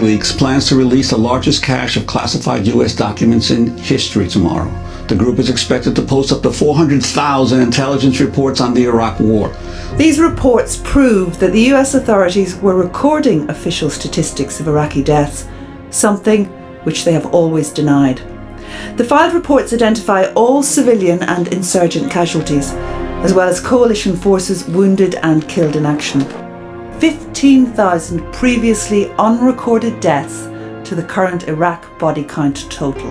WikiLeaks plans to release the largest cache of classified U.S. documents in history tomorrow. The group is expected to post up to 400,000 intelligence reports on the Iraq War. These reports prove that the US authorities were recording official statistics of Iraqi deaths, something which they have always denied. The filed reports identify all civilian and insurgent casualties, as well as coalition forces wounded and killed in action. 15,000 previously unrecorded deaths to the current Iraq body count total.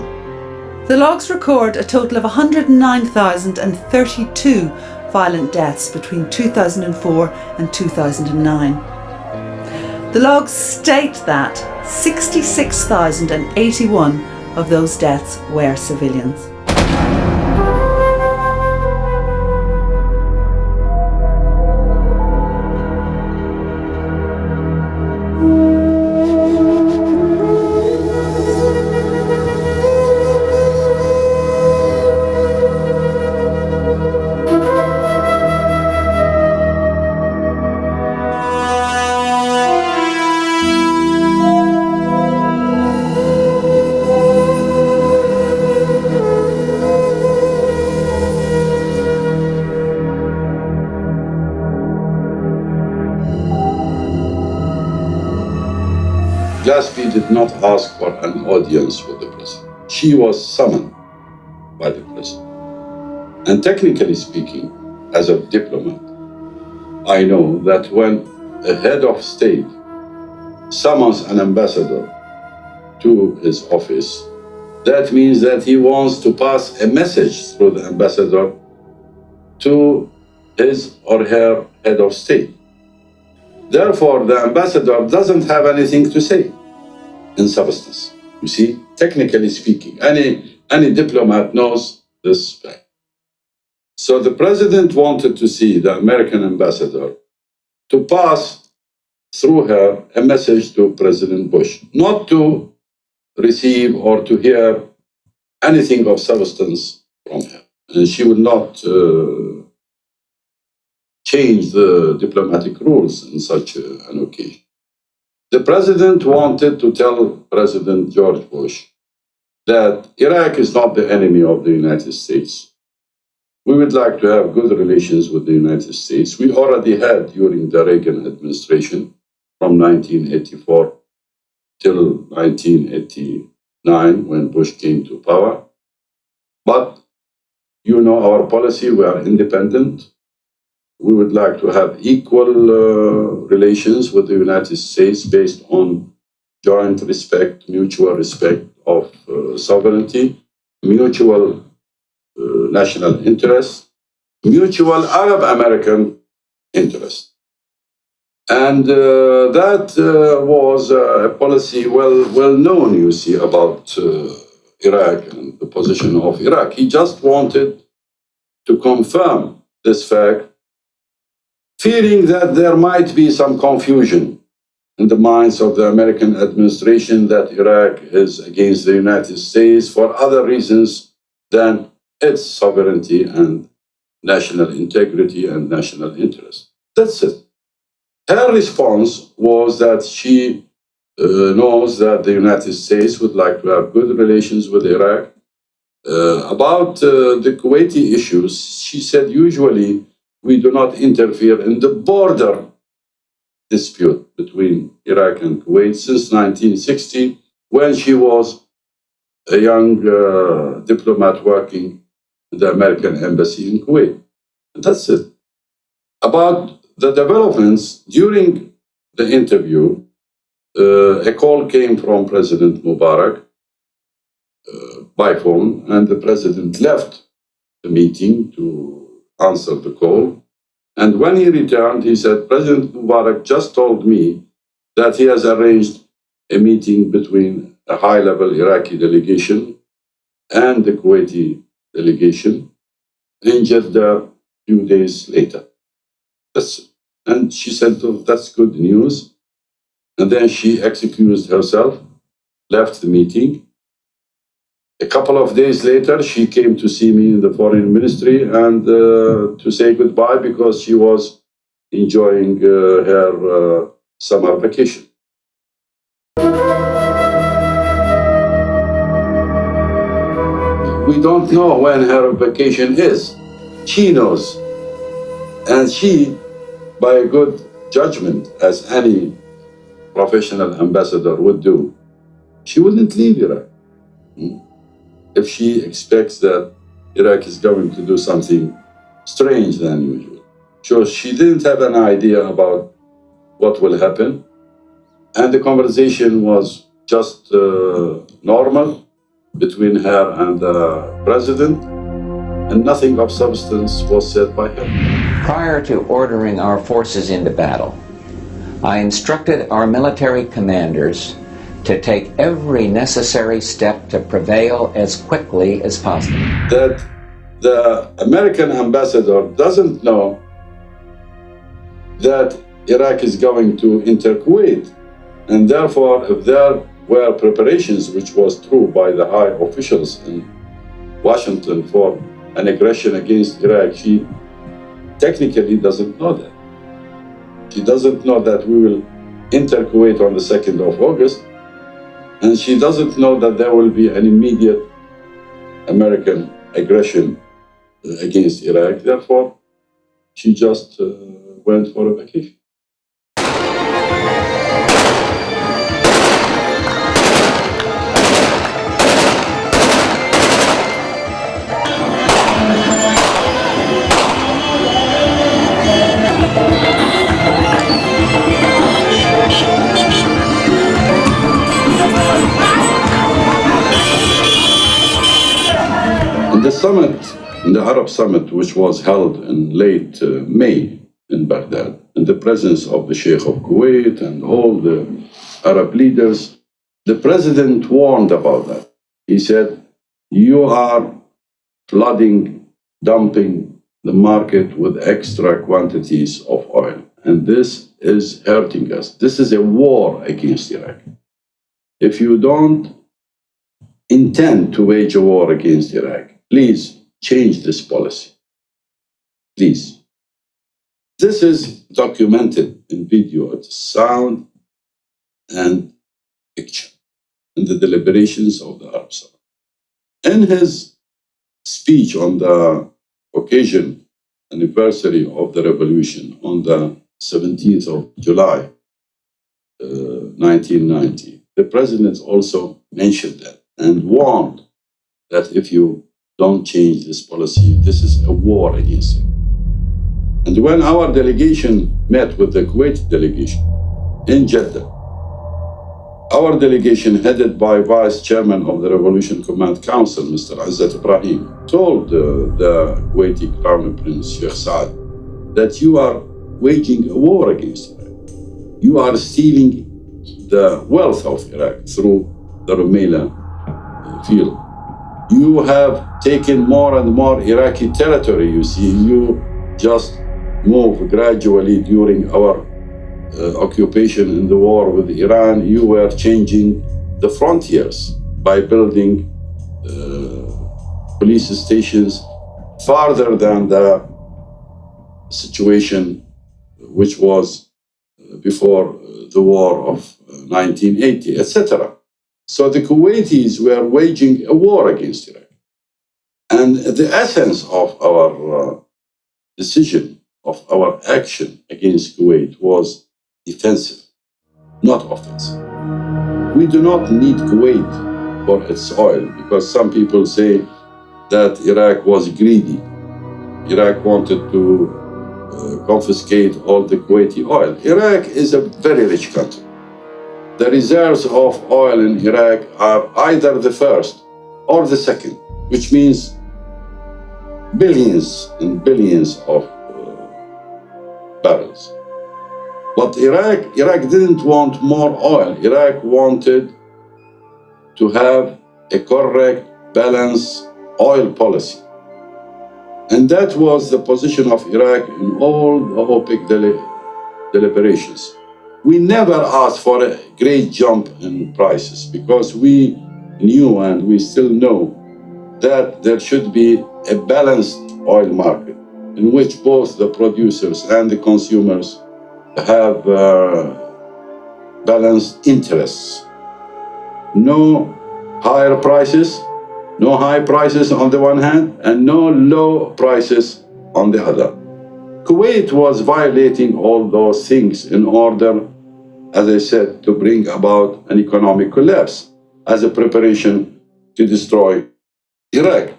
The logs record a total of 109,032 violent deaths between 2004 and 2009. The logs state that 66,081 of those deaths were civilians. Gillespie did not ask for an audience with the president. She was summoned by the president. And technically speaking, as a diplomat, I know that when a head of state summons an ambassador to his office, that means that he wants to pass a message through the ambassador to his or her head of state. Therefore, the ambassador doesn't have anything to say in substance. You see, technically speaking, any diplomat knows this fact. So the president wanted to see the American ambassador to pass through her a message to President Bush, not to receive or to hear anything of substance from her. And she would not change the diplomatic rules in such an occasion. The president wanted to tell President George Bush that Iraq is not the enemy of the United States. We would like to have good relations with the United States. We already had during the Reagan administration from 1984 till 1989 when Bush came to power. But you know our policy, we are independent. We would like to have equal relations with the United States based on joint respect, mutual respect of sovereignty, mutual national interest, mutual Arab-American interest. And that was a policy well known, you see, about Iraq and the position of Iraq. He just wanted to confirm this fact, fearing that there might be some confusion in the minds of the American administration that Iraq is against the United States for other reasons than its sovereignty and national integrity and national interest. That's it. Her response was that she knows that the United States would like to have good relations with Iraq. About the Kuwaiti issues, she said, usually we do not interfere in the border dispute between Iraq and Kuwait since 1960, when she was a young diplomat working in the American embassy in Kuwait. And that's it. About the developments during the interview, a call came from President Mubarak by phone, and the president left the meeting to answer the call. And when he returned, he said, President Mubarak just told me that he has arranged a meeting between a high-level Iraqi delegation and the Kuwaiti delegation in Jeddah a few days later. And she said, oh, that's good news. And then she excused herself, left the meeting. A couple of days later, she came to see me in the foreign ministry and to say goodbye because she was enjoying her summer vacation. We don't know when her vacation is. She knows. And she, by a good judgment, as any professional ambassador would do, she wouldn't leave Iraq if she expects that Iraq is going to do something strange than usual. So she didn't have an idea about what will happen. And the conversation was just normal between her and the president, and nothing of substance was said by her. Prior to ordering our forces into battle, I instructed our military commanders to take every necessary step to prevail as quickly as possible. That the American ambassador doesn't know that Iraq is going to enter Kuwait, and therefore if there were preparations, which was true by the high officials in Washington for an aggression against Iraq, she technically doesn't know that. She doesn't know that we will enter Kuwait on the 2nd of August, and she doesn't know that there will be an immediate American aggression against Iraq. Therefore, she just went for a vacation. The Arab Summit, which was held in late May in Baghdad, in the presence of the Sheikh of Kuwait and all the Arab leaders, the president warned about that. He said, you are flooding, dumping the market with extra quantities of oil, and this is hurting us. This is a war against Iraq. If you don't intend to wage a war against Iraq, please change this policy. Please. This is documented in video. It's sound and picture in the deliberations of the Arab Summit. In his speech on the occasion, anniversary of the revolution on the 17th of July, 1990, the president also mentioned that and warned that if you don't change this policy, this is a war against it. And when our delegation met with the Kuwaiti delegation in Jeddah, our delegation, headed by Vice Chairman of the Revolution Command Council, Mr. Izzat Ibrahim, told the Kuwaiti Crown Prince Sheikh Saad that you are waging a war against Iraq. You are stealing the wealth of Iraq through the Rumaila field. You have taken more and more Iraqi territory, you see. You just move gradually during our occupation in the war with Iran. You were changing the frontiers by building police stations farther than the situation which was before the war of 1980, etc. So the Kuwaitis were waging a war against Iraq. And the essence of our decision, of our action against Kuwait was defensive, not offensive. We do not need Kuwait for its oil, because some people say that Iraq was greedy. Iraq wanted to confiscate all the Kuwaiti oil. Iraq is a very rich country. The reserves of oil in Iraq are either the first or the second, which means billions and billions of barrels. But Iraq didn't want more oil. Iraq wanted to have a correct, balanced oil policy. And that was the position of Iraq in all the OPEC deliberations. We never asked for a great jump in prices, because we knew and we still know that there should be a balanced oil market in which both the producers and the consumers have balanced interests. No higher prices No high prices on the one hand, and no low prices on the other. Kuwait was violating all those things in order, as I said, to bring about an economic collapse as a preparation to destroy Iraq.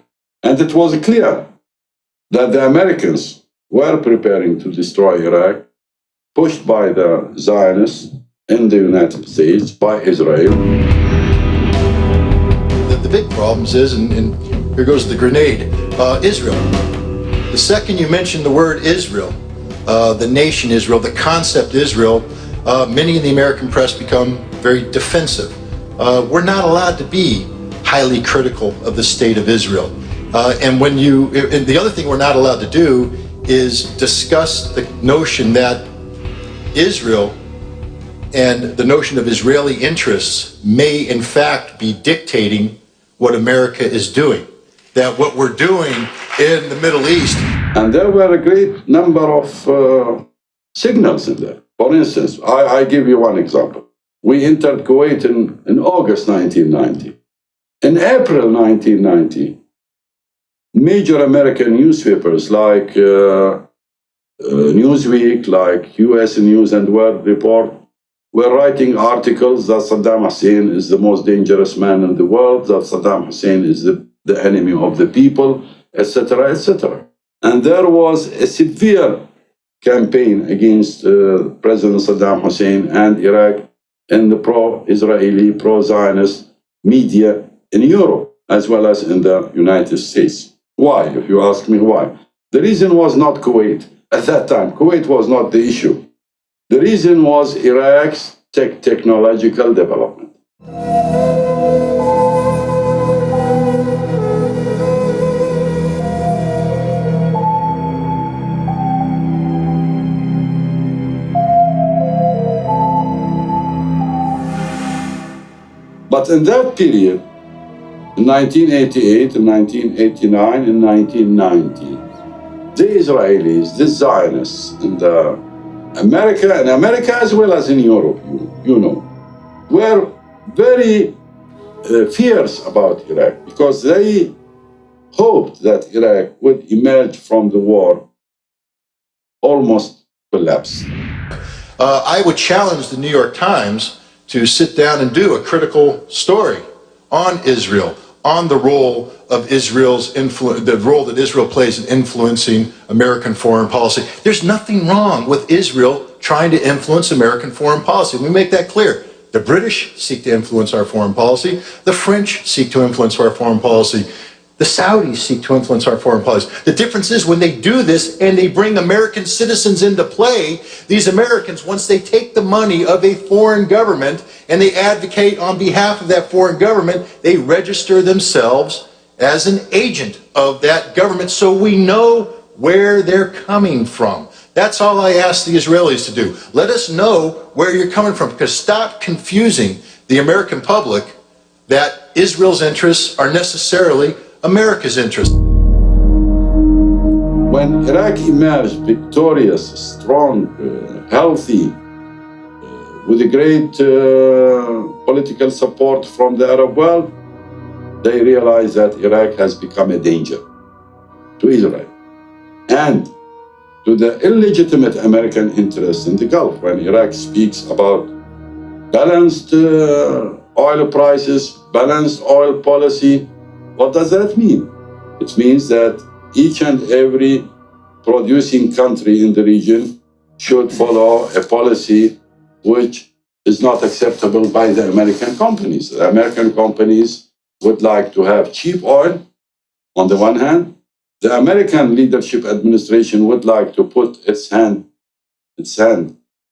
And it was clear that the Americans were preparing to destroy Iraq, pushed by the Zionists in the United States, by Israel. The big problems is, and here goes the grenade, Israel. The second you mention the word Israel, the nation Israel, the concept Israel, many in the American press become very defensive. We're not allowed to be highly critical of the state of Israel. And the other thing we're not allowed to do is discuss the notion that Israel and the notion of Israeli interests may in fact be dictating what America is doing. That what we're doing in the Middle East. And there were a great number of signals in there. For instance, I give you one example. We entered Kuwait in August 1990. In April 1990, major American newspapers like Newsweek, like US News and World Report, were writing articles that Saddam Hussein is the most dangerous man in the world, that Saddam Hussein is the enemy of the people, etc., etc. And there was a severe campaign against President Saddam Hussein and Iraq in the pro-Israeli, pro-Zionist media in Europe, as well as in the United States. Why, if you ask me why? The reason was not Kuwait. At that time, Kuwait was not the issue. The reason was Iraq's technological development. But in that period, in 1988, in 1989, in 1990, the Israelis, the Zionists, and America as well as in Europe, you know, were very fierce about Iraq because they hoped that Iraq would emerge from the war almost collapsed. I would challenge the New York Times to sit down and do a critical story on Israel, on the role of Israel's influence, the role that Israel plays in influencing American foreign policy. There's nothing wrong with Israel trying to influence American foreign policy. We make that clear. The British seek to influence our foreign policy. The French seek to influence our foreign policy. The Saudis seek to influence our foreign policy. The difference is when they do this and they bring American citizens into play, these Americans, once they take the money of a foreign government and they advocate on behalf of that foreign government, they register themselves as an agent of that government so we know where they're coming from. That's all I ask the Israelis to do. Let us know where you're coming from, because stop confusing the American public that Israel's interests are necessarily America's interests. When Iraq emerged victorious, strong, healthy, with a great political support from the Arab world, they realized that Iraq has become a danger to Israel and to the illegitimate American interests in the Gulf. When Iraq speaks about balanced oil prices, balanced oil policy, what does that mean? It means that each and every producing country in the region should follow a policy which is not acceptable by the American companies. The American companies would like to have cheap oil on the one hand. The American leadership administration would like to put its hand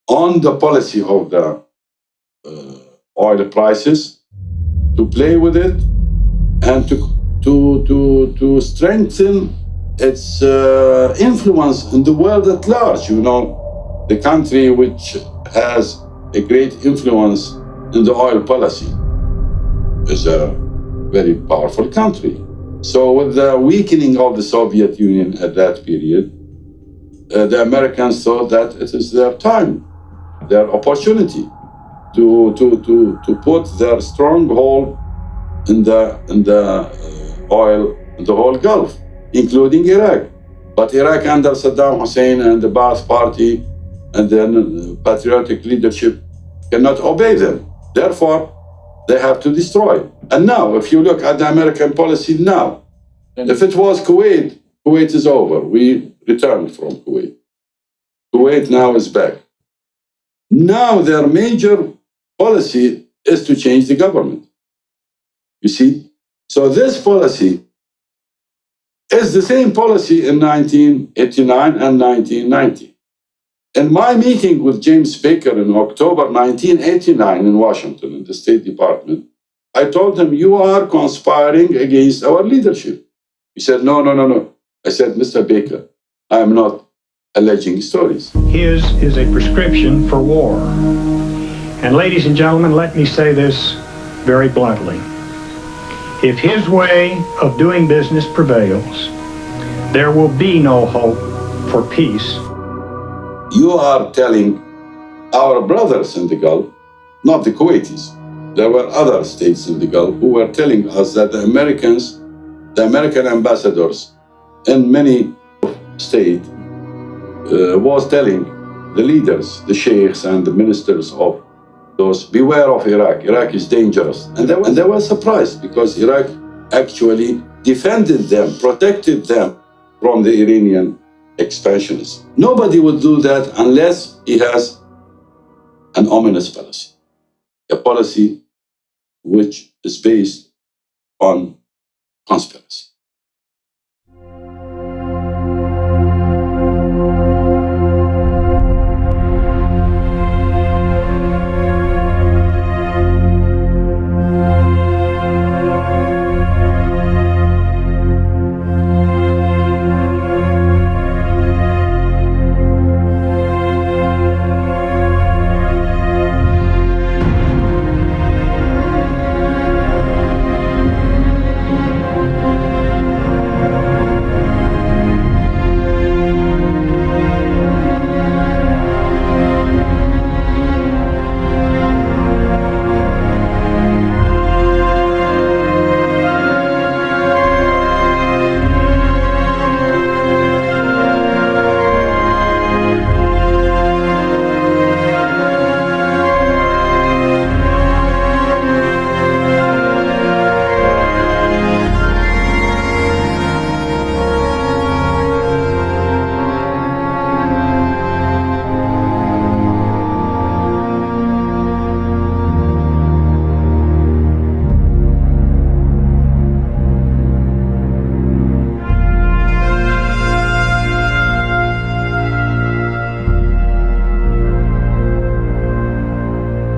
on the policy of the oil prices, to play with it, and to strengthen its influence in the world at large. You know, the country which has a great influence in the oil policy is a very powerful country. So with the weakening of the Soviet Union at that period, the Americans thought that it is their time, their opportunity to put their stronghold in the oil in the whole Gulf, including Iraq. But Iraq under Saddam Hussein and the Ba'ath Party and then patriotic leadership cannot obey them. Therefore, they have to destroy. And now, if you look at the American policy now, if it was Kuwait, Kuwait is over. We returned from Kuwait. Kuwait now is back. Now their major policy is to change the government. You see? So this policy is the same policy in 1989 and 1990. In my meeting with James Baker in October 1989 in Washington, in the State Department, I told him, you are conspiring against our leadership. He said, no. I said, Mr. Baker, I am not alleging stories. His is a prescription for war. And ladies and gentlemen, let me say this very bluntly. If his way of doing business prevails, there will be no hope for peace. You are telling our brothers in the Gulf, not the Kuwaitis. There were other states in the Gulf who were telling us that the Americans, the American ambassadors in many states was telling the leaders, the sheikhs and the ministers of those, beware of Iraq. Iraq is dangerous. And they were surprised because Iraq actually defended them, protected them from the Iranian expansionists. Nobody would do that unless he has an ominous policy, a policy which is based on conspiracy.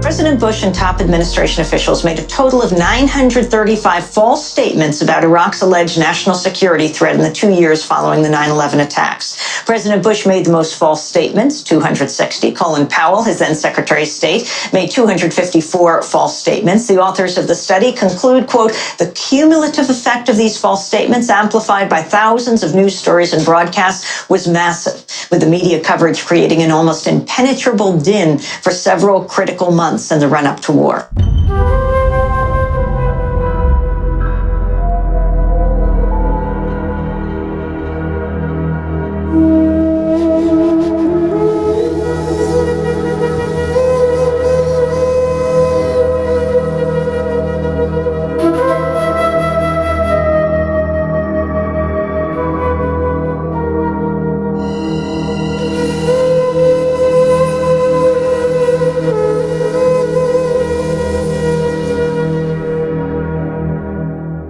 President Bush and top administration officials made a total of 935 false statements about Iraq's alleged national security threat in the 2 years following the 9/11 attacks. President Bush made the most false statements, 260. Colin Powell, his then Secretary of State, made 254 false statements. The authors of the study conclude, quote, the cumulative effect of these false statements, amplified by thousands of news stories and broadcasts, was massive, with the media coverage creating an almost impenetrable din for several critical months in the run-up to war.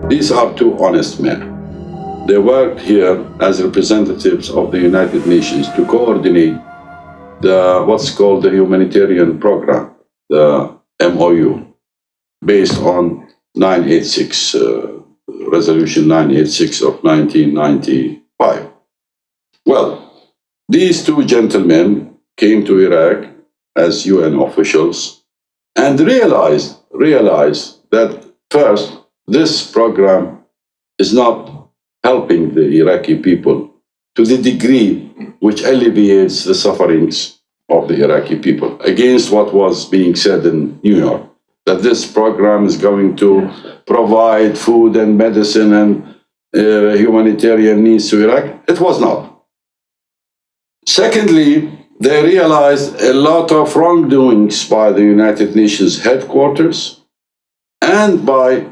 These are two honest men. They worked here as representatives of the United Nations to coordinate what's called the humanitarian program, the MOU, based on 986, Resolution 986 of 1995. Well, these two gentlemen came to Iraq as UN officials and realized that first, this program is not helping the Iraqi people to the degree which alleviates the sufferings of the Iraqi people, against what was being said in New York. that this program is going to provide food and medicine and humanitarian needs to Iraq. It was not. Secondly, they realized a lot of wrongdoings by the United Nations headquarters and by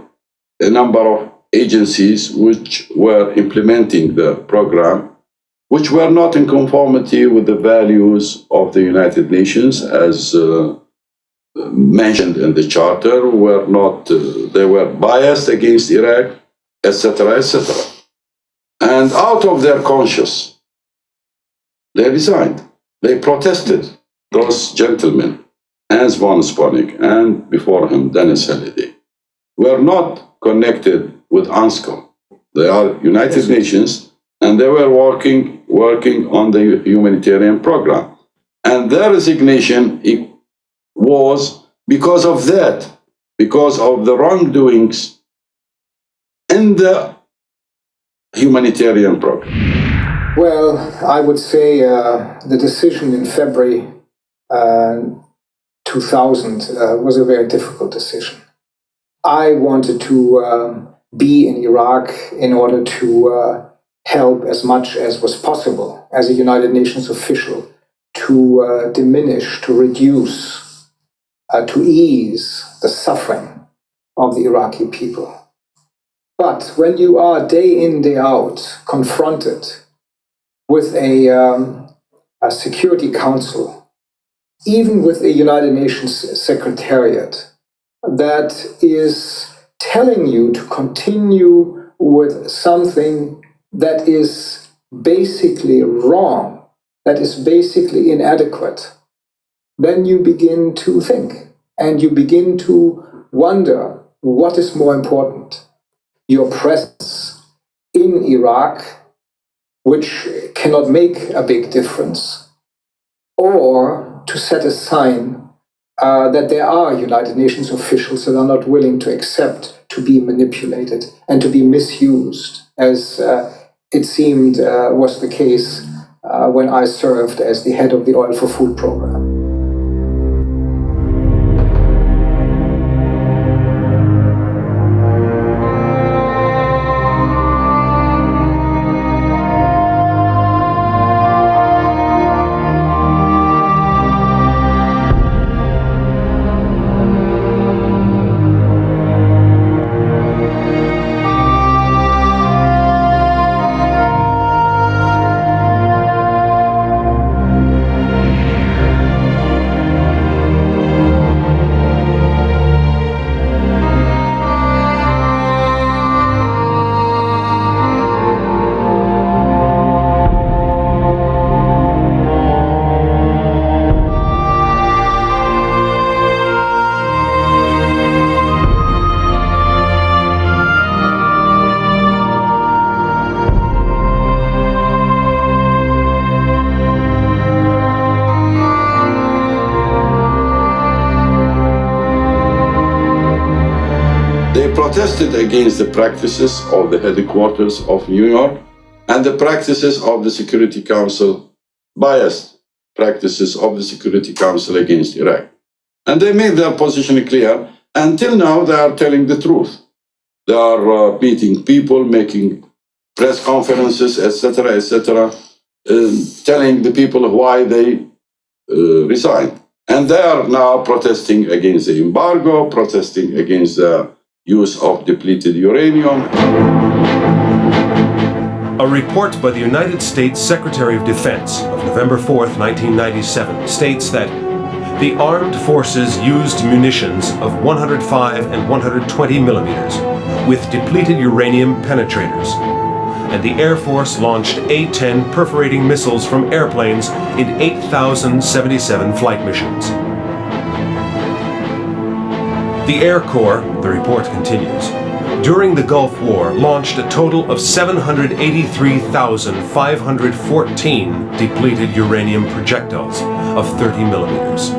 a number of agencies which were implementing the program, which were not in conformity with the values of the United Nations as mentioned in the charter, were not, they were biased against Iraq, etc., etc. And out of their conscience, they resigned. They protested. Those gentlemen, Hans von Sponik and before him Dennis Halliday, were not connected with UNSCO. They are United Nations, and they were working on the humanitarian program. And their resignation was because of that, because of the wrongdoings in the humanitarian program. Well, I would say the decision in February 2000 was a very difficult decision. I wanted to be in Iraq in order to help as much as was possible as a United Nations official to diminish, to reduce, to ease the suffering of the Iraqi people. But when you are day in, day out confronted with a Security Council, even with a United Nations Secretariat, that is telling you to continue with something that is basically wrong, that is basically inadequate, then you begin to think and you begin to wonder what is more important, your presence in Iraq, which cannot make a big difference, or to set a sign that there are United Nations officials that are not willing to accept to be manipulated and to be misused, as it seemed was the case when I served as the head of the Oil for Food program. Protested against the practices of the headquarters of New York and the practices of the Security Council, biased practices of the Security Council against Iraq. And they made their position clear. Until now, they are telling the truth. They are meeting people, making press conferences, etc., telling the people why they resigned. And they are now protesting against the embargo, protesting against the use of depleted uranium. A report by the United States Secretary of Defense of November 4th, 1997 states that the armed forces used munitions of 105 and 120 millimeters with depleted uranium penetrators, and the Air Force launched A-10 perforating missiles from airplanes in 8,077 flight missions. The Air Corps, the report continues, during the Gulf War launched a total of 783,514 depleted uranium projectiles of 30 millimeters.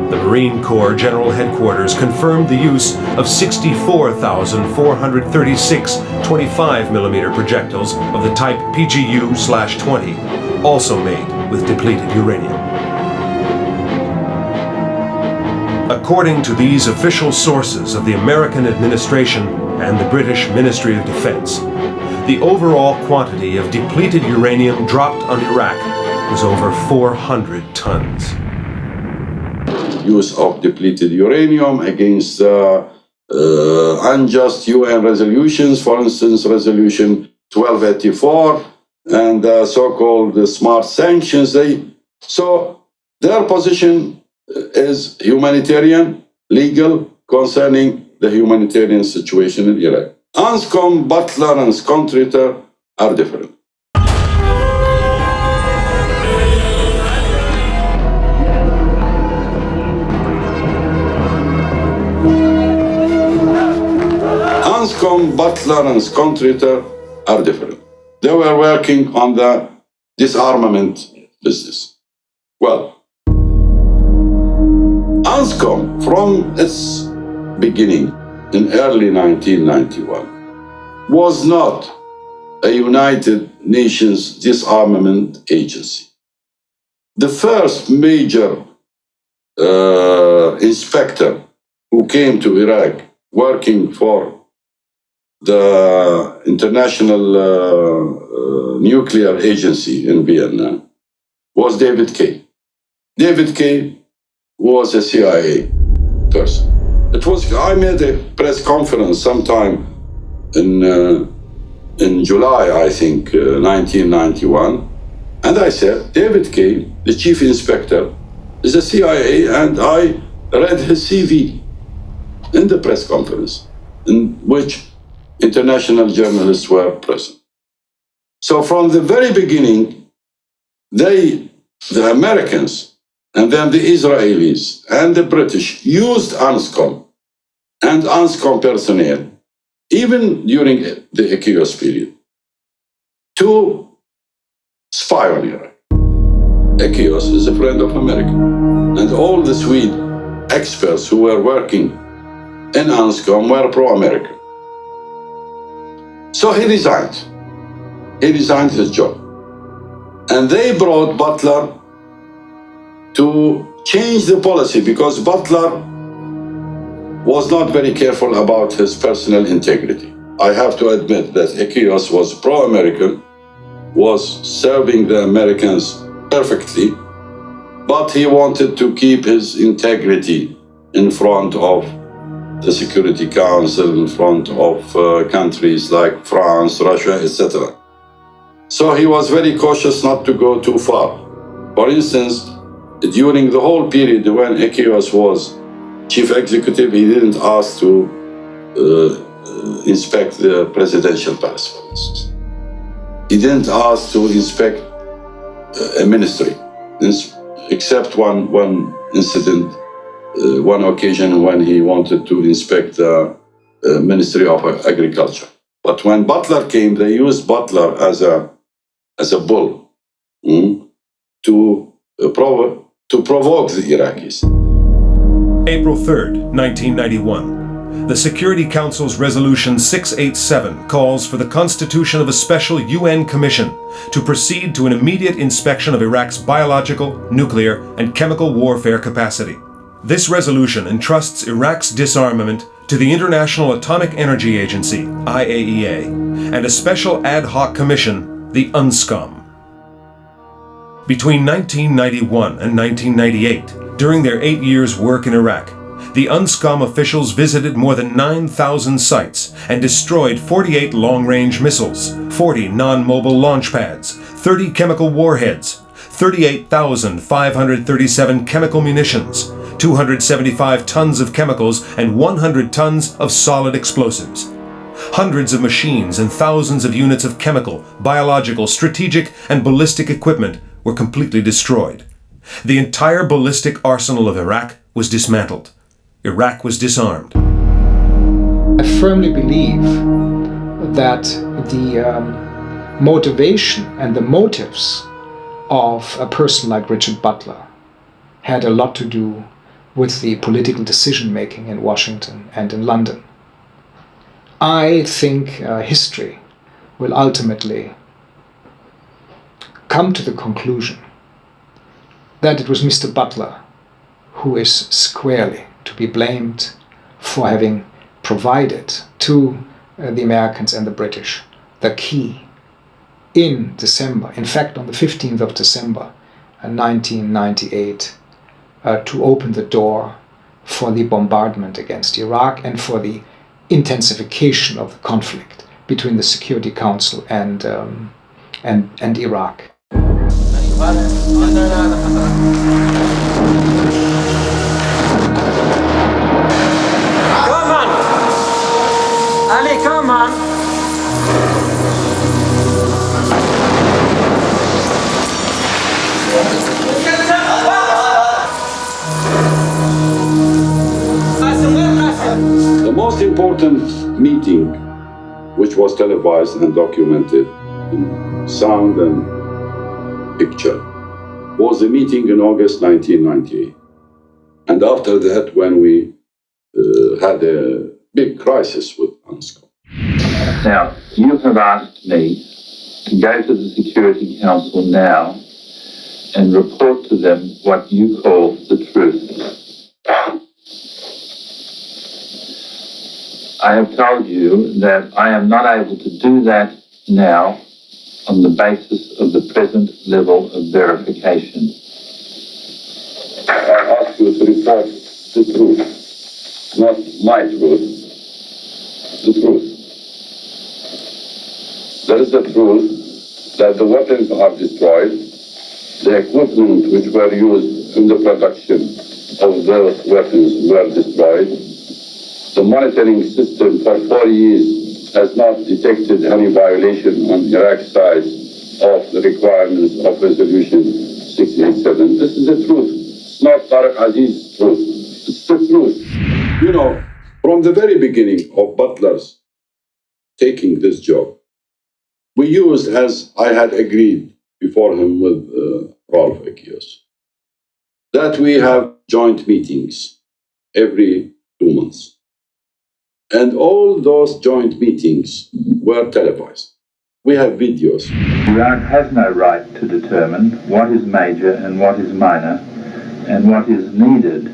The Marine Corps General Headquarters confirmed the use of 64,436 25 millimeter projectiles of the type PGU/20, also made with depleted uranium. A according to these official sources of the American administration and the British Ministry of Defense, the overall quantity of depleted uranium dropped on Iraq was over 400 tons. Use of depleted uranium against unjust UN resolutions, for instance, Resolution 1284 and so-called smart sanctions. So their position is humanitarian, legal, concerning the humanitarian situation in Iraq. Anscombe, Butler, and Scontrator are different. Anscombe, Butler, and Scontrator are different. They were working on the disarmament business. Well, Anscombe, from its beginning in early 1991, was not a United Nations disarmament agency. The first major inspector who came to Iraq working for the International Nuclear Agency in Vienna was David Kay. David Kay was a CIA person. I made a press conference sometime in July, I think, 1991, and I said, David Kay, the chief inspector, is a CIA, and I read his CV in the press conference, in which international journalists were present. So from the very beginning, the Americans, and then the Israelis and the British used Anscombe and Anscombe personnel, even during the Echios period, to spy on Iraq. Echios is a friend of America, and all the Swede experts who were working in Anscombe were pro-American. So he resigned. He resigned his job. And they brought Butler to change the policy because Butler was not very careful about his personal integrity. I have to admit that Echios was pro-American, was serving the Americans perfectly, but he wanted to keep his integrity in front of the Security Council, in front of countries like France, Russia, etc. So he was very cautious not to go too far. For instance, during the whole period when Echios was chief executive, he didn't ask to inspect the presidential palace, for instance. He didn't ask to inspect a ministry, except one incident, one occasion when he wanted to inspect the Ministry of Agriculture. But when Butler came, they used Butler as a bull to provoke the Iraqis. April 3rd, 1991. The Security Council's Resolution 687 calls for the constitution of a special UN commission to proceed to an immediate inspection of Iraq's biological, nuclear, and chemical warfare capacity. This resolution entrusts Iraq's disarmament to the International Atomic Energy Agency, IAEA, and a special ad hoc commission, the UNSCOM. Between 1991 and 1998, during their 8 years' work in Iraq, the UNSCOM officials visited more than 9,000 sites and destroyed 48 long-range missiles, 40 non-mobile launch pads, 30 chemical warheads, 38,537 chemical munitions, 275 tons of chemicals, and 100 tons of solid explosives. Hundreds of machines and thousands of units of chemical, biological, strategic, and ballistic equipment were completely destroyed. The entire ballistic arsenal of Iraq was dismantled. Iraq was disarmed. I firmly believe that the motivation and the motives of a person like Richard Butler had a lot to do with the political decision-making in Washington and in London. I think history will ultimately come to the conclusion that it was Mr. Butler who is squarely to be blamed for having provided to the Americans and the British the key in December, in fact on the 15th of December 1998, to open the door for the bombardment against Iraq and for the intensification of the conflict between the Security Council and Iraq. Come on! Ali, come on! The most important meeting, which was televised and documented in sound and picture, was a meeting in August 1998. And after that, when we had a big crisis with UNSCOM. Now, you have asked me to go to the Security Council now and report to them what you call the truth. I have told you that I am not able to do that now on the basis of the present level of verification. I ask you to report the truth, not my truth, the truth. There is the truth that the weapons are destroyed, the equipment which were used in the production of those weapons were destroyed. The monitoring system for 4 years has not detected any violation on Iraq's side of the requirements of Resolution 687. This is the truth. It's not Tariq Aziz's truth. It's the truth. You know, from the very beginning of Butler's taking this job, we used, as I had agreed before him with Rolf Ekios, that we have joint meetings every 2 months. And all those joint meetings were televised. We have videos. Iraq has no right to determine what is major and what is minor and what is needed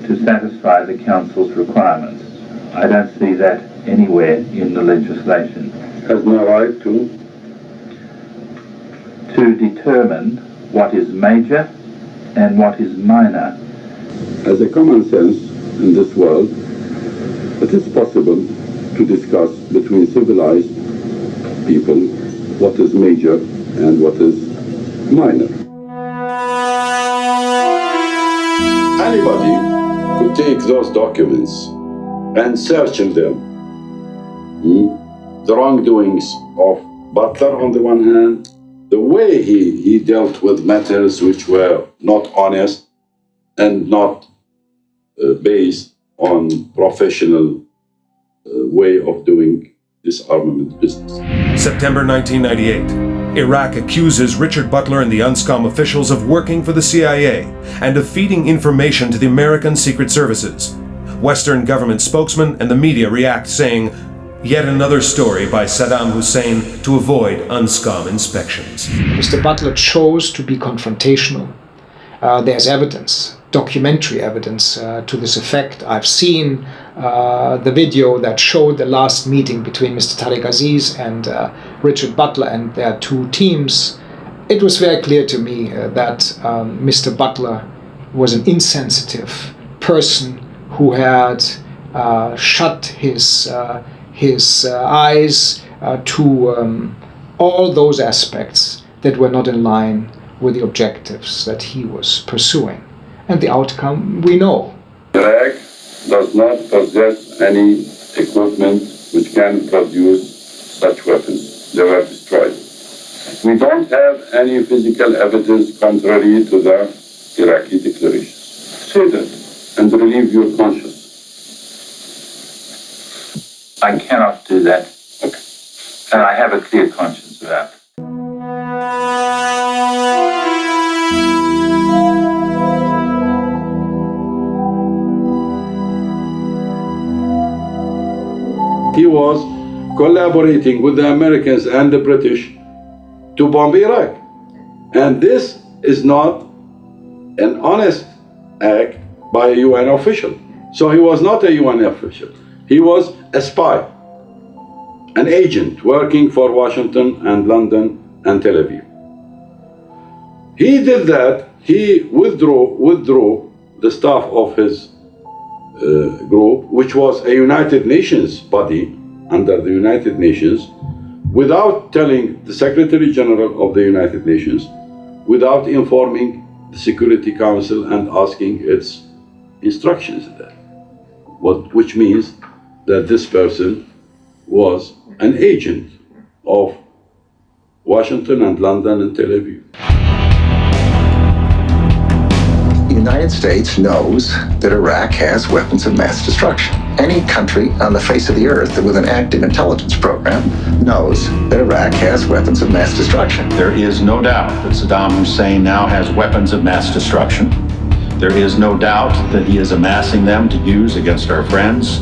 to satisfy the Council's requirements. I don't see that anywhere in the legislation. Has no right to determine what is major and what is minor. As a common sense in this world, it is possible to discuss between civilized people what is major and what is minor. Anybody could take those documents and search in them the wrongdoings of Butler on the one hand, the way he dealt with matters which were not honest and not based on professional way of doing disarmament business. September 1998. Iraq accuses Richard Butler and the UNSCOM officials of working for the CIA and of feeding information to the American Secret Services. Western government spokesmen and the media react, saying, "Yet another story by Saddam Hussein to avoid UNSCOM inspections." Mr. Butler chose to be confrontational. There's evidence, documentary evidence to this effect. I've seen the video that showed the last meeting between Mr. Tariq Aziz and Richard Butler and their two teams. It was very clear to me that Mr. Butler was an insensitive person who had shut his eyes to all those aspects that were not in line with the objectives that he was pursuing. And the outcome we know. Iraq does not possess any equipment which can produce such weapons. They were destroyed. We don't have any physical evidence contrary to the Iraqi declaration. Say that and relieve your conscience. I cannot do that. Okay. And I have a clear conscience about it. He was collaborating with the Americans and the British to bomb Iraq. And this is not an honest act by a UN official. So he was not a UN official. He was a spy, an agent working for Washington and London and Tel Aviv. He did that. He withdrew the staff of his group, which was a United Nations body under the United Nations, without telling the Secretary General of the United Nations, without informing the Security Council and asking its instructions there. Which means that this person was an agent of Washington and London and Tel Aviv. The United States knows that Iraq has weapons of mass destruction. Any country on the face of the earth with an active intelligence program knows that Iraq has weapons of mass destruction. There is no doubt that Saddam Hussein now has weapons of mass destruction. There is no doubt that he is amassing them to use against our friends,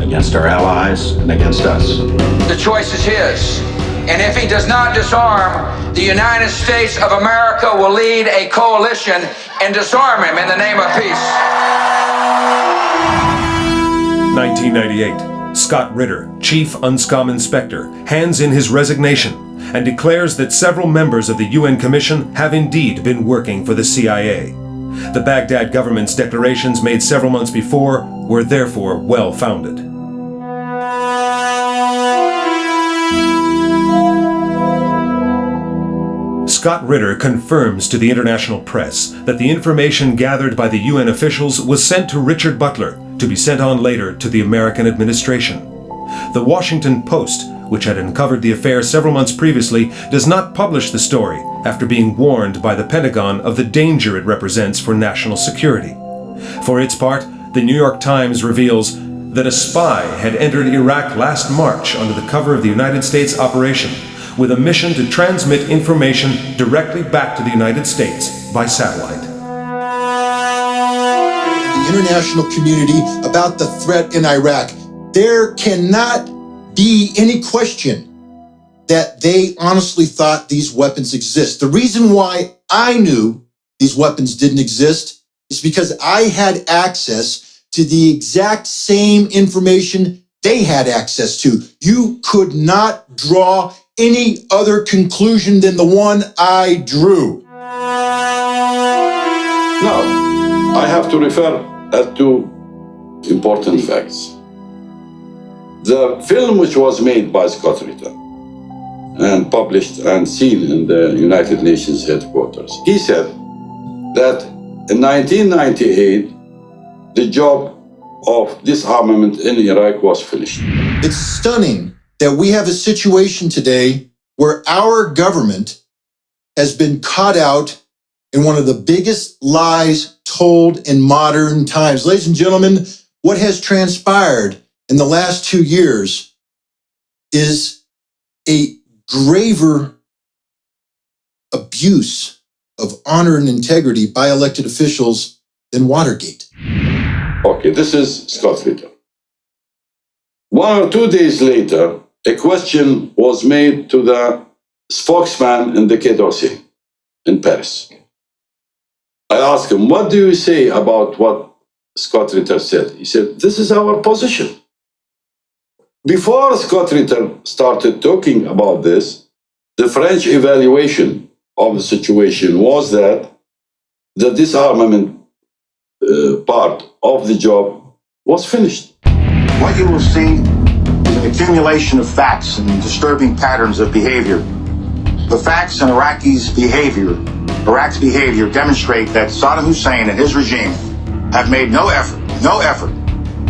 against our allies, and against us. The choice is his. And if he does not disarm, the United States of America will lead a coalition and disarm him in the name of peace. 1998. Scott Ritter, Chief UNSCOM Inspector, hands in his resignation and declares that several members of the UN Commission have indeed been working for the CIA. The Baghdad government's declarations made several months before were therefore well-founded. Scott Ritter confirms to the international press that the information gathered by the UN officials was sent to Richard Butler to be sent on later to the American administration. The Washington Post, which had uncovered the affair several months previously, does not publish the story after being warned by the Pentagon of the danger it represents for national security. For its part, the New York Times reveals that a spy had entered Iraq last March under the cover of the United States operation, with a mission to transmit information directly back to the United States by satellite. The international community about the threat in Iraq. There cannot be any question that they honestly thought these weapons exist. The reason why I knew these weapons didn't exist is because I had access to the exact same information they had access to. You could not draw any other conclusion than the one I drew. Now, I have to refer at two important facts. The film which was made by Scott Ritter and published and seen in the United Nations headquarters, he said that in 1998, the job of disarmament in Iraq was finished. It's stunning that we have a situation today where our government has been caught out in one of the biggest lies told in modern times. Ladies and gentlemen, what has transpired in the last 2 years is a graver abuse of honor and integrity by elected officials than Watergate. Okay, this is Scott Ritter. 1 or 2 days later, a question was made to the spokesman in the Quai d'Orsay in Paris. I asked him, what do you say about what Scott Ritter said? He said, this is our position. Before Scott Ritter started talking about this, the French evaluation of the situation was that the disarmament part of the job was finished. What you will see is an accumulation of facts and disturbing patterns of behavior. The facts in Iraq's behavior demonstrate that Saddam Hussein and his regime have made no effort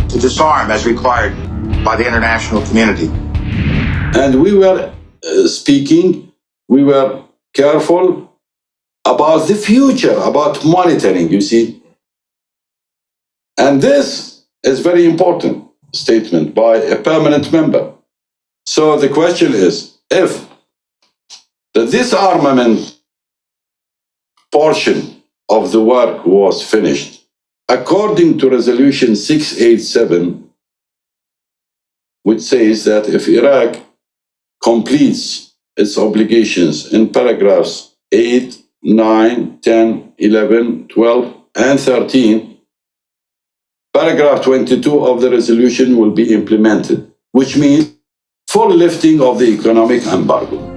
to disarm as required by the international community. And we were we were careful about the future, about monitoring, you see. And this is very important statement by a permanent member. So the question is, if the disarmament portion of the work was finished, according to Resolution 687, which says that if Iraq completes its obligations in paragraphs 8, 9, 10, 11, 12, and 13, paragraph 22 of the resolution will be implemented, which means full lifting of the economic embargo.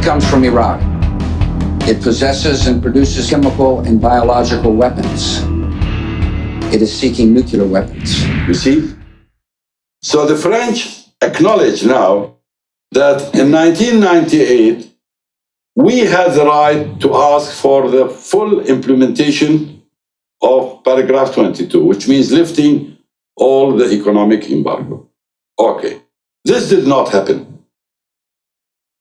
Comes from Iraq. It possesses and produces chemical and biological weapons. It is seeking nuclear weapons. You see? So the French acknowledge now that in 1998, we had the right to ask for the full implementation of paragraph 22, which means lifting all the economic embargo. Okay. This did not happen.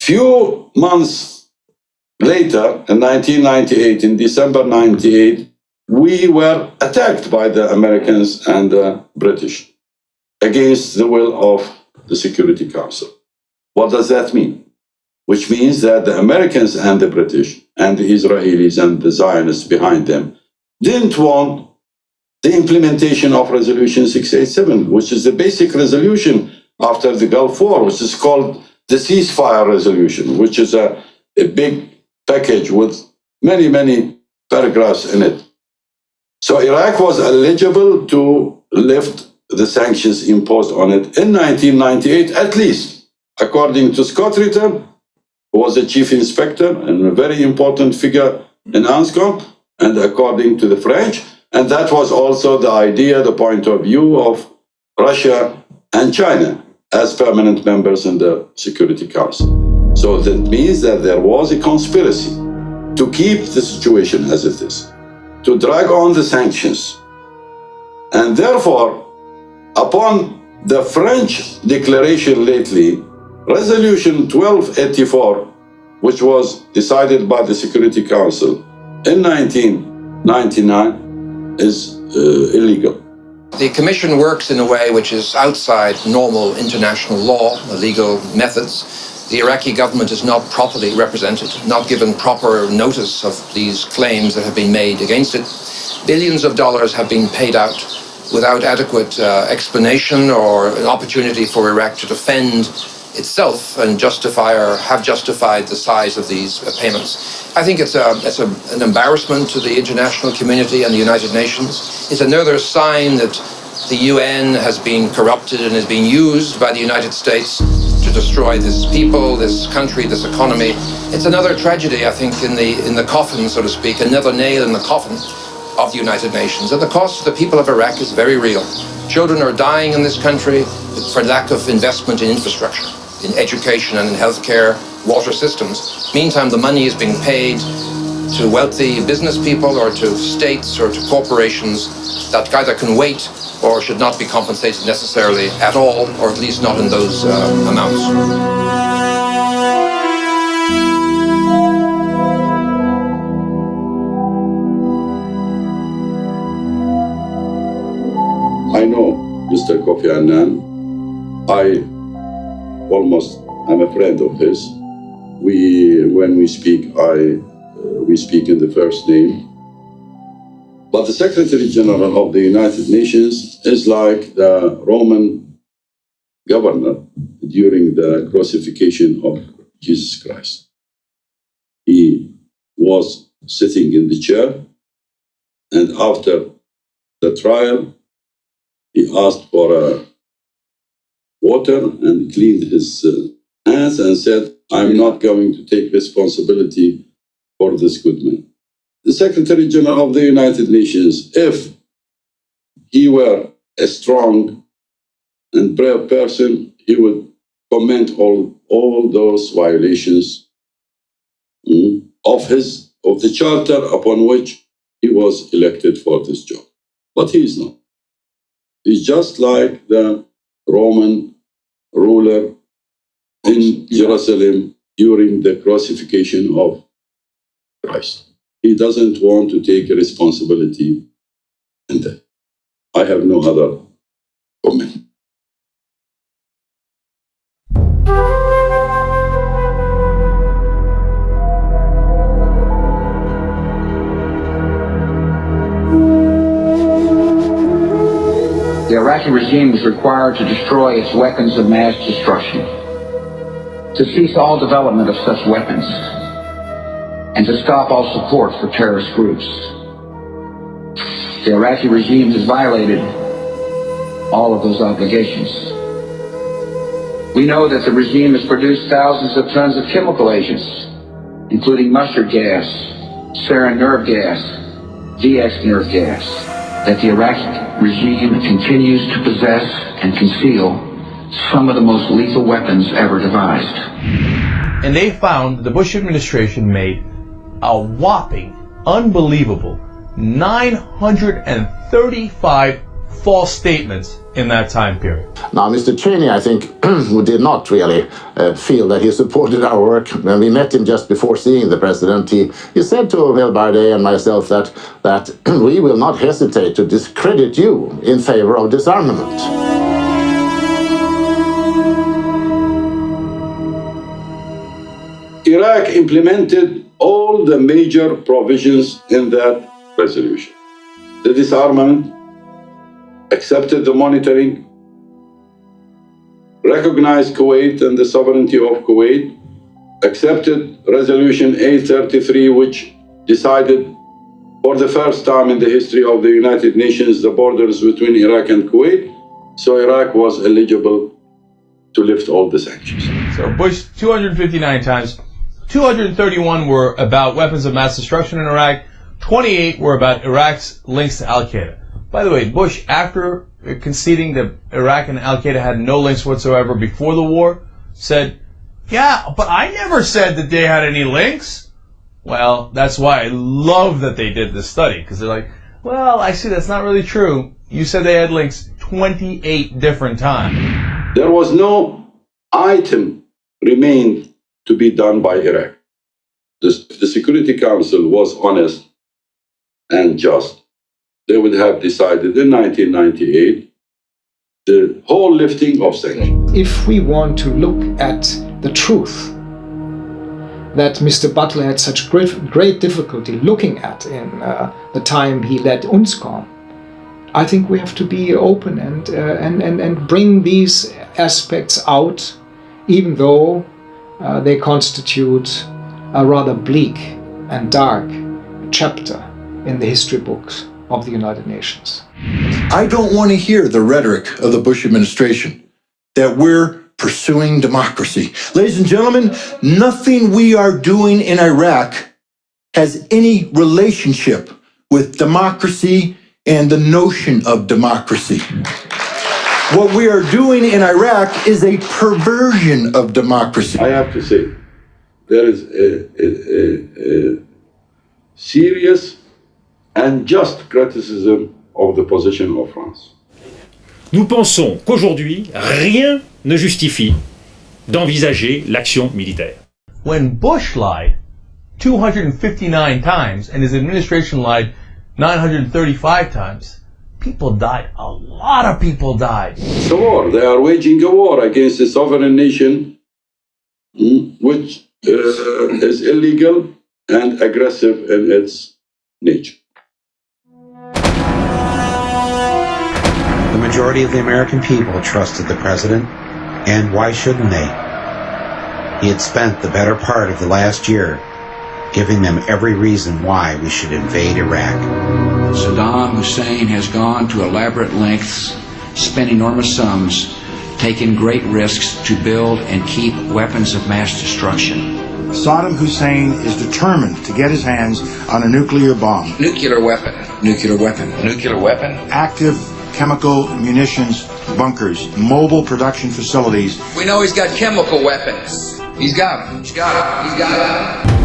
Few months later, in 1998, in December 98, we were attacked by the Americans and the British against the will of the Security Council. What does that mean? Which means that the Americans and the British and the Israelis and the Zionists behind them didn't want the implementation of Resolution 687, which is the basic resolution after the Gulf War, which is called the ceasefire resolution, which is a big package with many, many paragraphs in it. So Iraq was eligible to lift the sanctions imposed on it in 1998, at least, according to Scott Ritter, who was the chief inspector and a very important figure in ANSCOM, and according to the French. And that was also the idea, the point of view of Russia and China as permanent members in the Security Council. So that means that there was a conspiracy to keep the situation as it is, to drag on the sanctions. And therefore, upon the French declaration lately, Resolution 1284, which was decided by the Security Council in 1999, is illegal. The Commission works in a way which is outside normal international law, the legal methods. The Iraqi government is not properly represented, not given proper notice of these claims that have been made against it. Billions of dollars have been paid out without adequate explanation or an opportunity for Iraq to defend itself and justify or have justified the size of these payments. I think it's an embarrassment to the international community and the United Nations. It's another sign that the UN has been corrupted and is being used by the United States to destroy this people, this country, this economy. It's another tragedy, I think, in the coffin, so to speak, another nail in the coffin of the United Nations. And the cost to the people of Iraq is very real. Children are dying in this country for lack of investment in infrastructure, in education and in healthcare, water systems. Meantime, the money is being paid to wealthy business people or to states or to corporations that either can wait or should not be compensated necessarily at all, or at least not in those amounts. I know Mr. Kofi Annan. I'm a friend of his. When we speak, we speak in the first name. But the Secretary General of the United Nations is like the Roman governor during the crucifixion of Jesus Christ. He was sitting in the chair, and after the trial, he asked for water and cleaned his hands and said, I'm not going to take responsibility for this good man. The Secretary General of the United Nations, if he were a strong and brave person, he would comment all those violations of the charter upon which he was elected for this job. But he is not. He's just like the Roman ruler in Jerusalem during the crucifixion of Christ. He doesn't want to take responsibility in that. I have no other comment. The Iraqi regime was required to destroy its weapons of mass destruction, to cease all development of such weapons, and to stop all support for terrorist groups. The Iraqi regime has violated all of those obligations. We know that the regime has produced thousands of tons of chemical agents, including mustard gas, sarin nerve gas, VX nerve gas, that the Iraqi regime continues to possess and conceal some of the most lethal weapons ever devised. And they found the Bush administration made a whopping, unbelievable 935 false statements in that time period. Now, Mr. Cheney, I think, who did not really feel that he supported our work. When we met him just before seeing the president, he said to Will Bardet and myself that we will not hesitate to discredit you in favor of disarmament. Iraq implemented all the major provisions in that resolution. The disarmament, accepted the monitoring, recognized Kuwait and the sovereignty of Kuwait, accepted Resolution 833, which decided for the first time in the history of the United Nations the borders between Iraq and Kuwait, so Iraq was eligible to lift all the sanctions. So Bush 259 times, 231 were about weapons of mass destruction in Iraq, 28 were about Iraq's links to Al-Qaeda. By the way, Bush, after conceding that Iraq and Al-Qaeda had no links whatsoever before the war, said, yeah, but I never said that they had any links. Well, that's why I love that they did this study, because they're like, well, I see that's not really true. You said they had links 28 different times. There was no item remained to be done by Iraq. The Security Council was honest and just. They would have decided in 1998 the whole lifting of sanctions. If we want to look at the truth that Mr. Butler had such great difficulty looking at in the time he led UNSCOM, I think we have to be open and bring these aspects out, even though they constitute a rather bleak and dark chapter in the history books of the United Nations. I don't want to hear the rhetoric of the Bush administration that we're pursuing democracy. Ladies and gentlemen, nothing we are doing in Iraq has any relationship with democracy and the notion of democracy. What we are doing in Iraq is a perversion of democracy. I have to say, there is a serious and just criticism of the position of France. Nous pensons qu'aujourd'hui, rien ne justifie d'envisager l'action militaire. When Bush lied 259 times and his administration lied 935 times, people died. A lot of people died. It's a war. They are waging a war against a sovereign nation which is illegal and aggressive in its nature. The majority of the American people trusted the president, and why shouldn't they? He had spent the better part of the last year giving them every reason why we should invade Iraq. Saddam Hussein has gone to elaborate lengths, spent enormous sums, taken great risks to build and keep weapons of mass destruction. Saddam Hussein is determined to get his hands on a nuclear bomb. Nuclear weapon, nuclear weapon, nuclear weapon. Active chemical munitions bunkers, mobile production facilities. We know he's got chemical weapons. He's got them. He's got them. He's got them.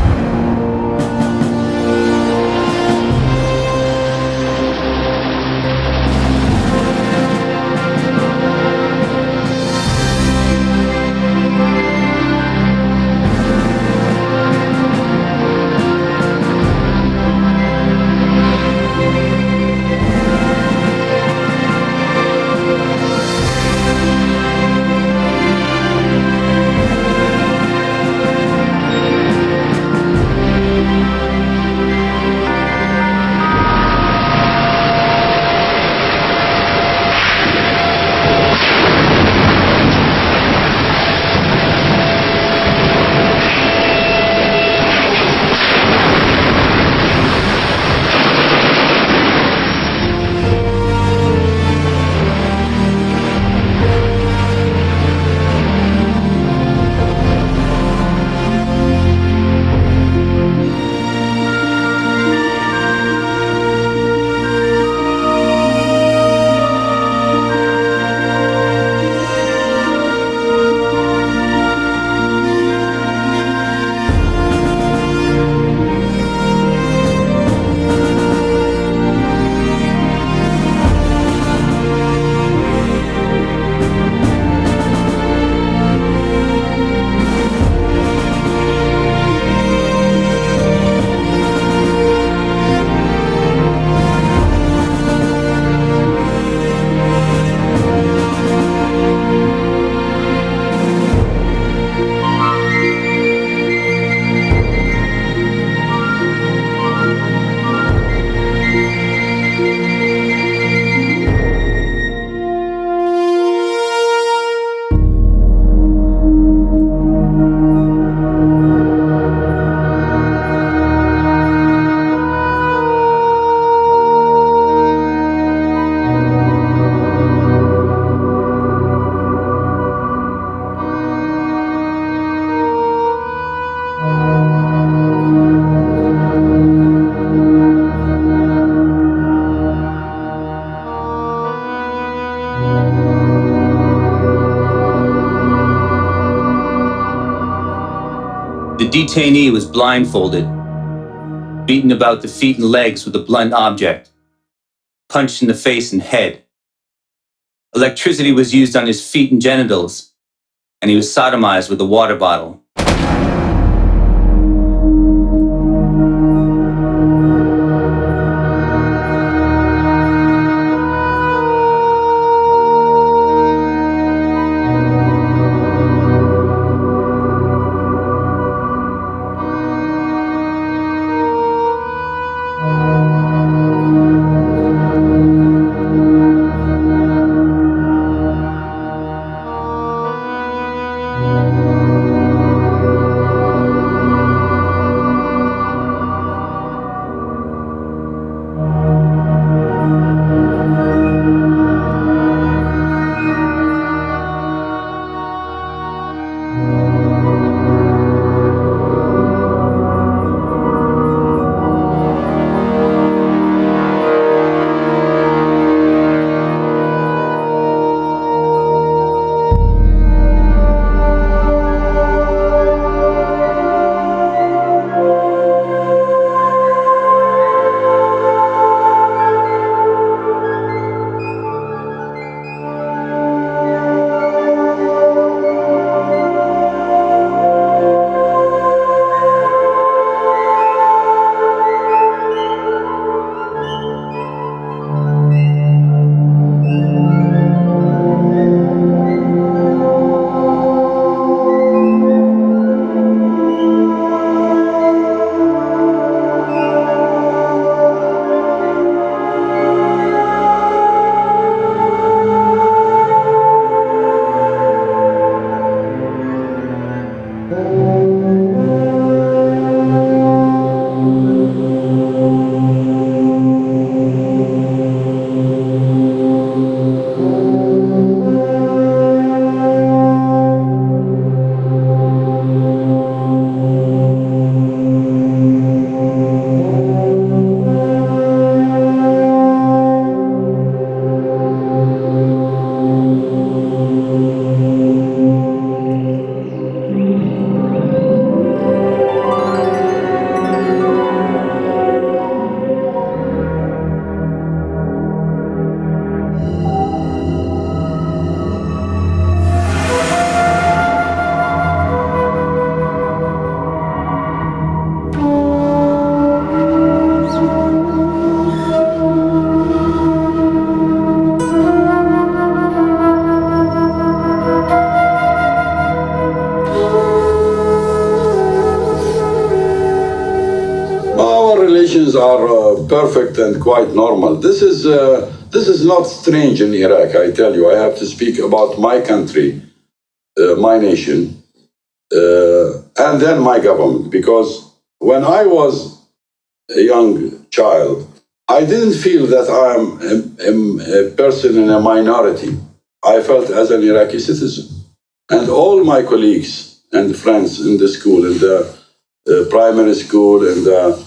The detainee was blindfolded, beaten about the feet and legs with a blunt object, punched in the face and head. Electricity was used on his feet and genitals, and he was sodomized with a water bottle. Christians are perfect and quite normal. This is not strange in Iraq, I tell you. I have to speak about my country, my nation, and then my government. Because when I was a young child, I didn't feel that I am a person in a minority. I felt as an Iraqi citizen. And all my colleagues and friends in the school, in the primary school, in the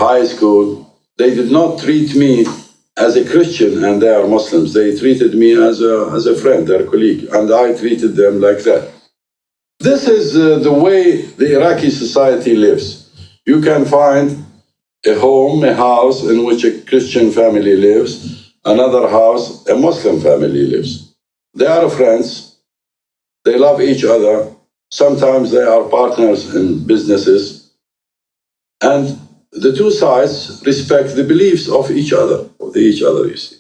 high school, they did not treat me as a Christian and they are Muslims. They treated me as a friend, their colleague, and I treated them like that. This is the way the Iraqi society lives. You can find a home, a house in which a Christian family lives, another house, a Muslim family lives. They are friends, they love each other, sometimes they are partners in businesses, and the two sides respect the beliefs of each other, you see.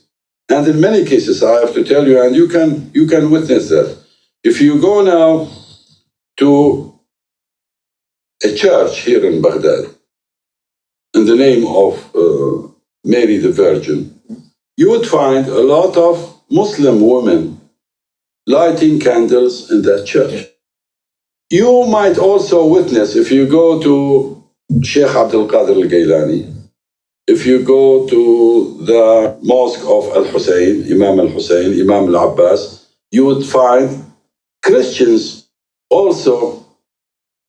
And in many cases, I have to tell you, and you can witness that. If you go now to a church here in Baghdad, in the name of Mary the Virgin, you would find a lot of Muslim women lighting candles in that church. You might also witness, if you go to Sheikh Abdul Qadir al-Gailani, if you go to the mosque of Al-Hussein, Imam Al-Hussein, Imam Al-Abbas, you would find Christians also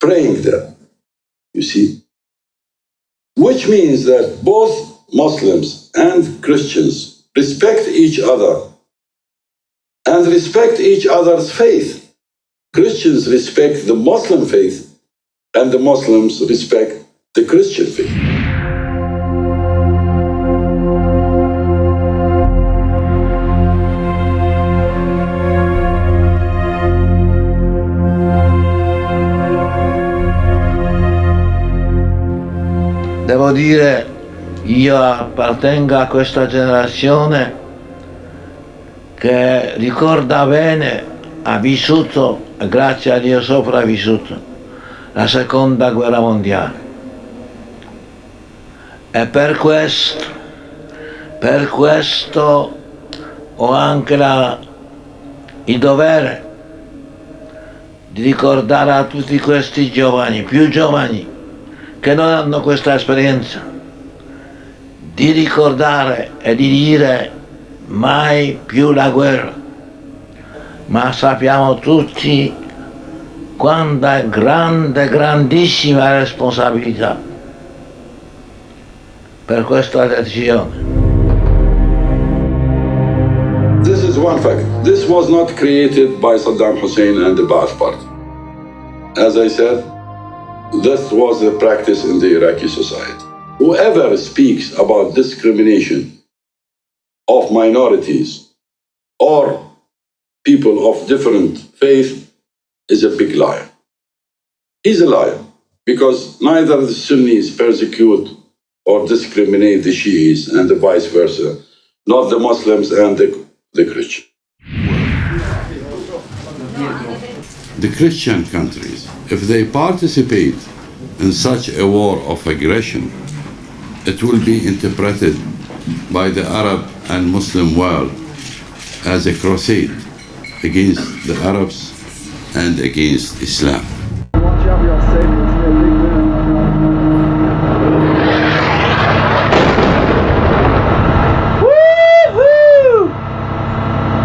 praying there, you see. Which means that both Muslims and Christians respect each other and respect each other's faith. Christians respect the Muslim faith and the Muslims respect the Christian faith. Devo dire, io appartengo a questa generazione che ricorda bene, ha vissuto, grazie a Dio sopravvissuto, la seconda guerra mondiale. E per questo ho anche il dovere di ricordare a tutti questi giovani, più giovani, che non hanno questa esperienza, di ricordare e di dire mai più la guerra, ma sappiamo tutti quanta grandissima responsabilità per questa decisione. This is one fact. This was not created by Saddam Hussein and the Ba'ath Party. As I said, that was the practice in the Iraqi society. Whoever speaks about discrimination of minorities or people of different faith is a big liar. He's a liar because neither the Sunnis persecute or discriminate the Shiites and the vice versa, not the Muslims and the Christians. The Christian countries, if they participate in such a war of aggression, it will be interpreted by the Arab and Muslim world as a crusade against the Arabs and against Islam. Woo-hoo!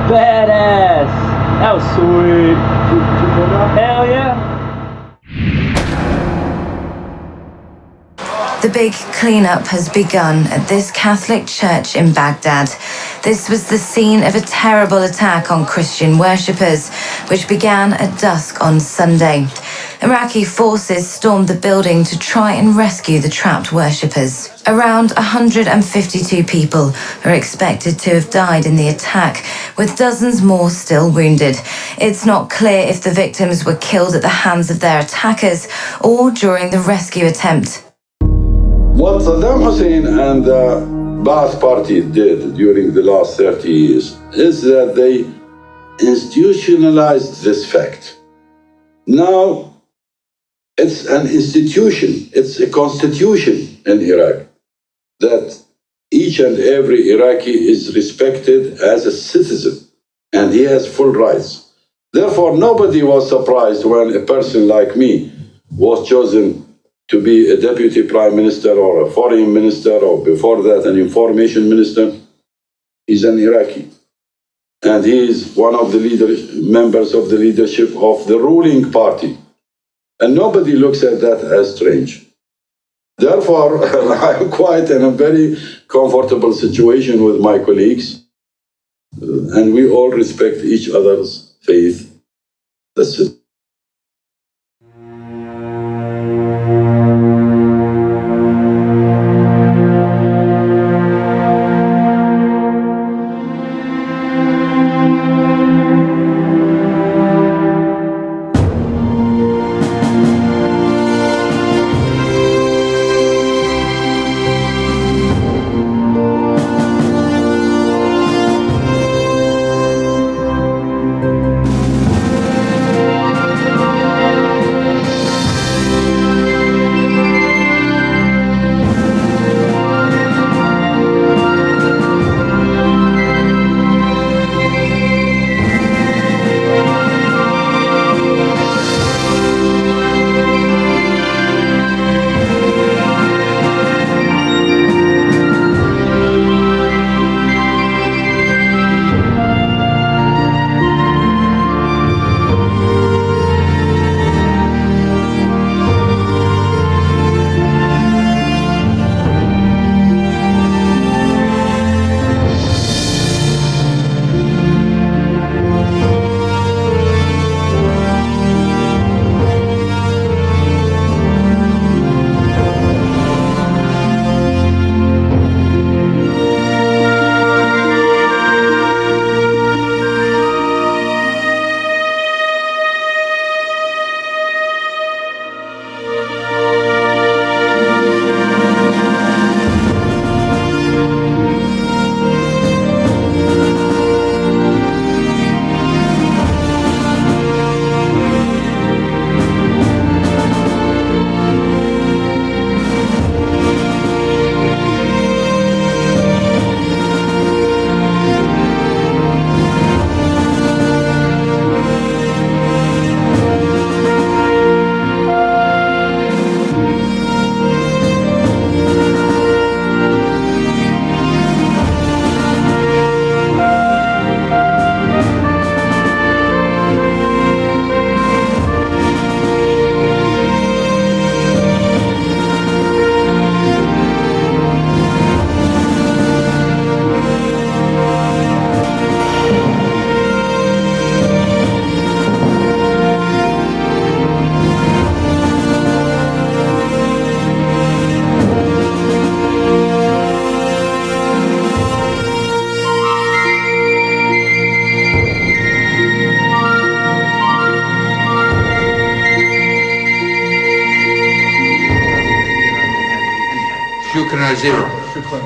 Badass! That was sweet. Hell yeah! The big cleanup has begun at this Catholic church in Baghdad. This was the scene of a terrible attack on Christian worshippers, which began at dusk on Sunday. Iraqi forces stormed the building to try and rescue the trapped worshippers. Around 152 people are expected to have died in the attack, with dozens more still wounded. It's not clear if the victims were killed at the hands of their attackers or during the rescue attempt. What Saddam Hussein and the Ba'ath Party did during the last 30 years is that they institutionalized this fact. Now, it's an institution, it's a constitution in Iraq. that each and every Iraqi is respected as a citizen and he has full rights. Therefore, nobody was surprised when a person like me was chosen to be a deputy prime minister or a foreign minister or before that an information minister. He's an Iraqi. And he is one of the members of the leadership of the ruling party. And nobody looks at that as strange. Therefore, I'm quite in a very comfortable situation with my colleagues. And we all respect each other's faith. That's it. شكرا جزيلا. شكرا.